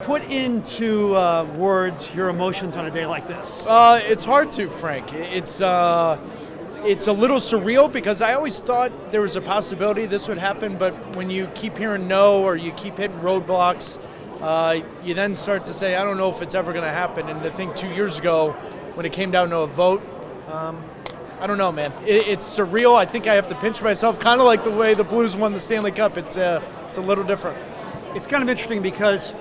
Put into words your emotions on a day like this. It's hard to, Frank. It's a little surreal because I always thought there was a possibility this would happen, but when you keep hearing no or you keep hitting roadblocks, you then start to say, I don't know if it's ever going to happen. And I think 2 years ago, when it came down to a vote, I don't know, man. It's surreal. I think I have to pinch myself, kind of like the way the Blues won the Stanley Cup. It's a little different. It's kind of interesting because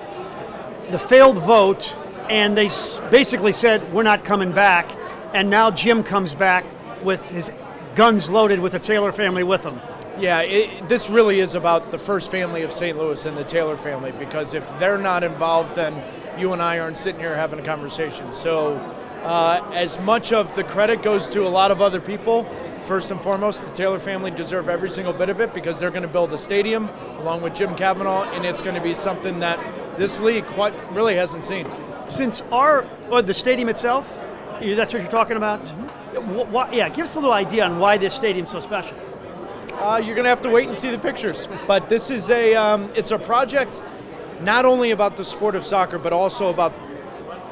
the failed vote, and they basically said, we're not coming back, and now Jim comes back with his guns loaded with the Taylor family with him. Yeah, this really is about the first family of St. Louis and the Taylor family, because if they're not involved, then you and I aren't sitting here having a conversation. So as much of the credit goes to a lot of other people, first and foremost, the Taylor family deserve every single bit of it because they're going to build a stadium along with Jim Cavanaugh, and it's going to be something that this league quite really hasn't seen. Since the stadium itself, that's what you're talking about? Mm-hmm. Yeah, give us a little idea on why this stadium's so special. You're going to have to wait and see the pictures. But this is it's a project not only about the sport of soccer, but also about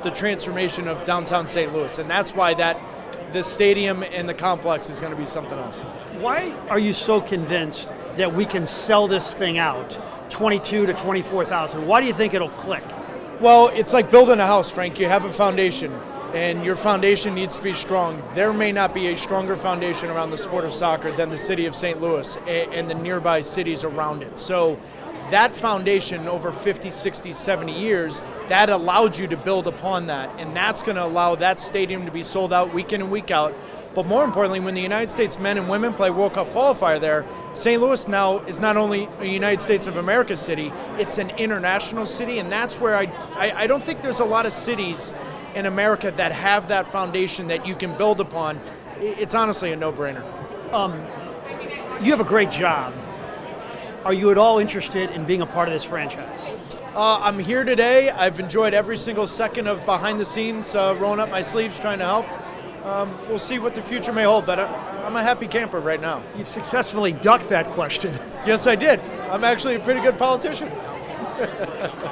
the transformation of downtown St. Louis. And that's why the stadium and the complex is going to be something else. Why are you so convinced that we can sell this thing out, 22 to 24,000? Why do you think it'll click? Well, it's like building a house, Frank. You have a foundation, and your foundation needs to be strong. There may not be a stronger foundation around the sport of soccer than the city of St. Louis and the nearby cities around it. So that foundation over 50, 60, 70 years, that allowed you to build upon that. And that's going to allow that stadium to be sold out week in and week out. But more importantly, when the United States men and women play World Cup qualifier there, St. Louis now is not only a United States of America city, it's an international city. And that's where I don't think there's a lot of cities in America that have that foundation that you can build upon. It's honestly a no-brainer. You have a great job. Are you at all interested in being a part of this franchise? I'm here today. I've enjoyed every single second of behind the scenes, rolling up my sleeves, trying to help. We'll see what the future may hold, but I'm a happy camper right now. You've successfully ducked that question. Yes, I did. I'm actually a pretty good politician.